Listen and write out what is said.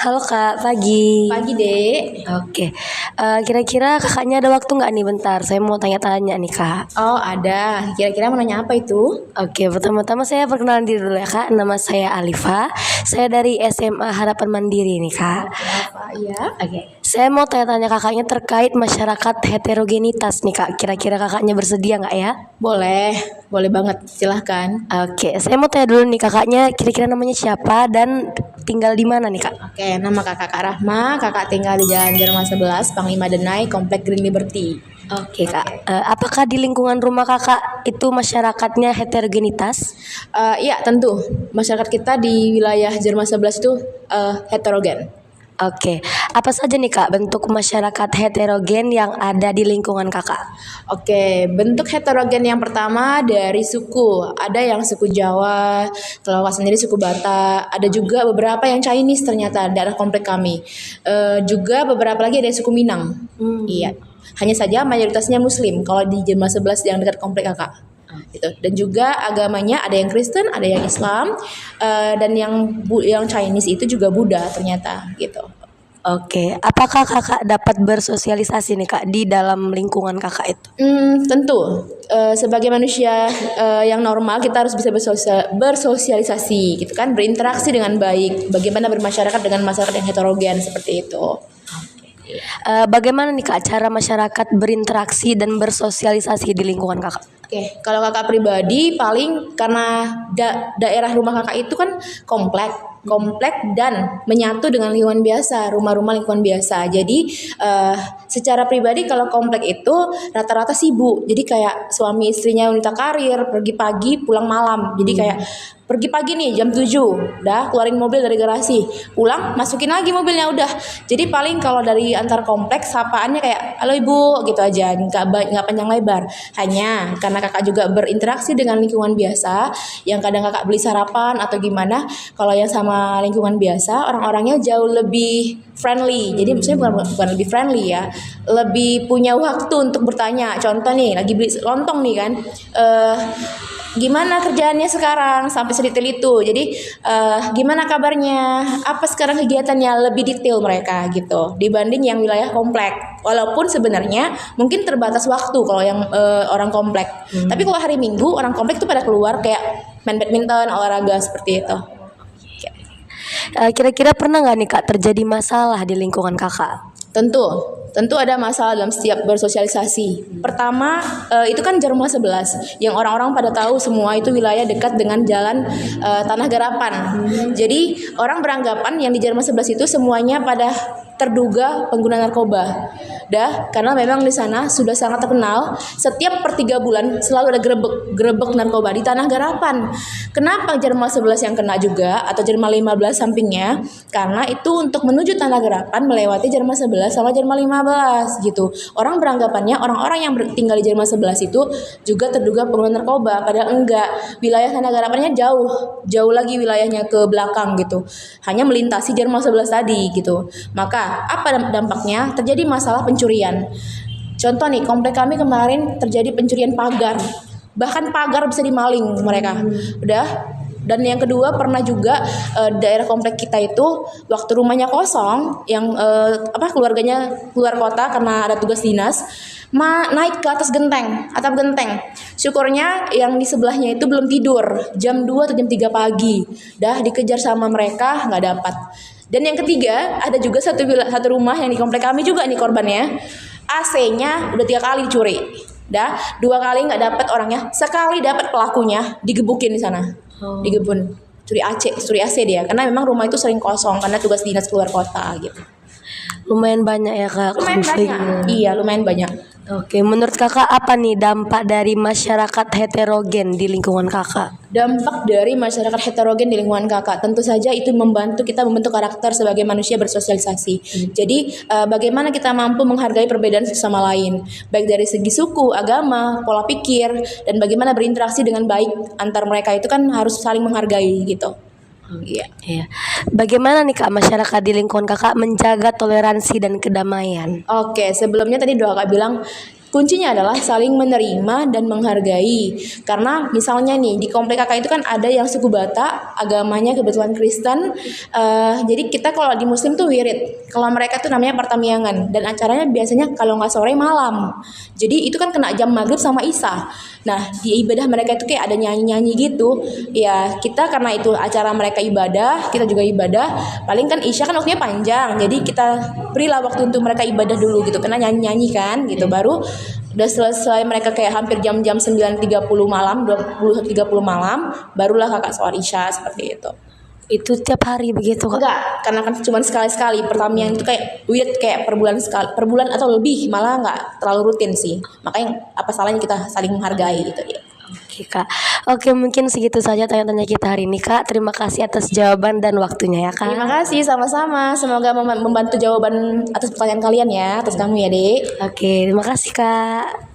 Halo Kak, pagi. Pagi, Dek. Oke, kira-kira kakaknya ada waktu nggak nih bentar? Saya mau tanya-tanya nih Kak. Oh, ada. Kira-kira mau nanya apa itu? Oke, pertama-tama saya perkenalan diri dulu ya Kak. Nama saya Alifa. Saya dari SMA Harapan Mandiri nih Kak. Oke, apa? Iya. Oke, saya mau tanya-tanya kakaknya terkait masyarakat heterogenitas nih Kak. Kira-kira kakaknya bersedia nggak ya? Boleh banget. Silahkan. Oke, saya mau tanya dulu nih kakaknya. Kira-kira namanya siapa dan tinggal di mana nih Kak? Oke, nama kakak Kak Rahma. Kakak tinggal di Jalan Jerman 11, Panglima Denai, Komplek Green Liberty. Oke Kak, apakah di lingkungan rumah kakak itu masyarakatnya heterogenitas? Iya, tentu. Masyarakat kita di wilayah Jerman 11 itu heterogen. Oke, apa saja nih Kak bentuk masyarakat heterogen yang ada di lingkungan kakak? Oke, bentuk heterogen yang pertama dari suku. Ada yang suku Jawa, kalau kakak sendiri suku Batak. Ada juga beberapa yang Chinese ternyata daerah komplek kami. Juga beberapa lagi ada yang suku Minang. Iya. Hanya saja mayoritasnya Muslim kalau di Jemaah 11 yang dekat komplek kakak. Gitu. Dan juga agamanya ada yang Kristen, ada yang Islam, dan yang Chinese itu juga Buddha ternyata gitu. Oke, apakah kakak dapat bersosialisasi nih Kak di dalam lingkungan kakak itu? Tentu. Sebagai manusia yang normal kita harus bisa bersosialisasi gitu kan, berinteraksi dengan baik. Bagaimana bermasyarakat dengan masyarakat yang heterogen seperti itu. Bagaimana nih Kak cara masyarakat berinteraksi dan bersosialisasi di lingkungan kakak? Oke, kalau kakak pribadi paling karena daerah rumah kakak itu kan komplek dan menyatu dengan lingkungan biasa, rumah-rumah lingkungan biasa. Jadi secara pribadi kalau komplek itu rata-rata sibuk. Jadi kayak suami istrinya wanita karir, pergi pagi pulang malam. Jadi kayak pergi pagi nih jam 7, dah keluarin mobil dari garasi, pulang masukin lagi mobilnya udah. Jadi paling kalau dari antar kompleks sapaannya kayak halo ibu gitu aja, nggak panjang lebar. Hanya karena kakak juga berinteraksi dengan lingkungan biasa, yang kadang kakak beli sarapan atau gimana, kalau yang sama lingkungan biasa orang-orangnya jauh lebih friendly. Jadi maksudnya bukan lebih friendly ya, lebih punya waktu untuk bertanya. Contoh nih lagi beli lontong nih kan, gimana kerjaannya sekarang sampai sedetail itu. Jadi gimana kabarnya, apa sekarang kegiatannya, lebih detail mereka gitu dibanding yang wilayah komplek. Walaupun sebenarnya mungkin terbatas waktu kalau yang orang komplek. Tapi kalau hari Minggu orang komplek tuh pada keluar kayak main badminton, olahraga seperti itu. Kira-kira pernah nggak nih Kak terjadi masalah di lingkungan kakak? Tentu ada masalah dalam setiap bersosialisasi. Pertama, itu kan Jarumah 11 yang orang-orang pada tahu semua itu wilayah dekat dengan jalan Tanah Garapan. Jadi orang beranggapan yang di Jarumah 11 itu semuanya pada terduga pengguna narkoba. Karena memang di sana sudah sangat terkenal, setiap per 3 bulan selalu ada gerebek narkoba di Tanah Garapan. Kenapa Jarumah 11 yang kena juga atau Jarumah 15 sampingnya? Karena itu untuk menuju Tanah Garapan melewati Jarumah 11 sama Jarumah 15 gitu. Orang beranggapannya orang-orang yang tinggal di Jarumah 11 itu juga terduga pengguna narkoba, padahal enggak. Wilayah Tanah Garapannya jauh lagi wilayahnya ke belakang gitu. Hanya melintasi Jarumah 11 tadi gitu. Maka apa dampaknya? Terjadi masalah pencurian. Contoh nih, komplek kami kemarin terjadi pencurian pagar. Bahkan pagar bisa dimaling mereka. Dan yang kedua pernah juga daerah komplek kita itu waktu rumahnya kosong, yang keluarganya keluar kota karena ada tugas dinas, naik ke atas atap genteng. Syukurnya yang di sebelahnya itu belum tidur, jam 2 atau jam 3 pagi. Dikejar sama mereka nggak dapat. Dan yang ketiga ada juga satu rumah yang di komplek kami juga nih korbannya, AC-nya udah 3 kali dicuri. 2 kali nggak dapat orangnya, sekali dapat pelakunya digebukin di sana. Digebun, curi AC dia, karena memang rumah itu sering kosong karena tugas dinas keluar kota gitu. Lumayan banyak ya Kak konfliknya. Iya, lumayan banyak. Oke, menurut kakak apa nih dampak dari masyarakat heterogen di lingkungan kakak? Dampak dari masyarakat heterogen di lingkungan kakak, tentu saja itu membantu kita membentuk karakter sebagai manusia bersosialisasi. Jadi bagaimana kita mampu menghargai perbedaan sesama lain, baik dari segi suku, agama, pola pikir, dan bagaimana berinteraksi dengan baik antar mereka itu kan harus saling menghargai gitu. Iya. Bagaimana nih Kak masyarakat di lingkungan kakak menjaga toleransi dan kedamaian? Oke, sebelumnya tadi doa kak bilang kuncinya adalah saling menerima dan menghargai. Karena misalnya nih di komplek kakak itu kan ada yang suku Batak, agamanya kebetulan Kristen. Jadi kita kalau di Muslim tuh wirid. Kalau mereka tuh namanya pertamiangan dan acaranya biasanya kalau nggak sore malam. Jadi itu kan kena jam maghrib sama isya. Nah di ibadah mereka itu kayak ada nyanyi-nyanyi gitu. Ya kita karena itu acara mereka ibadah, kita juga ibadah. Paling kan isya kan waktunya panjang. Jadi kita berilah waktu untuk mereka ibadah dulu gitu. Karena nyanyi-nyanyi kan gitu. Baru udah selesai mereka kayak hampir jam-jam 9.30 malam, 21.30 malam, barulah kakak sholat isya seperti itu. Itu tiap hari begitu Kak? Enggak, karena kan cuma sekali-sekali. Pertamian itu kayak weird, kayak per bulan sekali, per bulan atau lebih, malah nggak terlalu rutin sih. Makanya apa salahnya kita saling menghargai gitu ya. Oke Kak. Oke mungkin segitu saja tanya-tanya kita hari ini Kak. Terima kasih atas jawaban dan waktunya ya Kak. Terima kasih sama-sama. Semoga membantu jawaban atas pertanyaan kalian ya, atas kamu ya, Dek. Oke terima kasih Kak.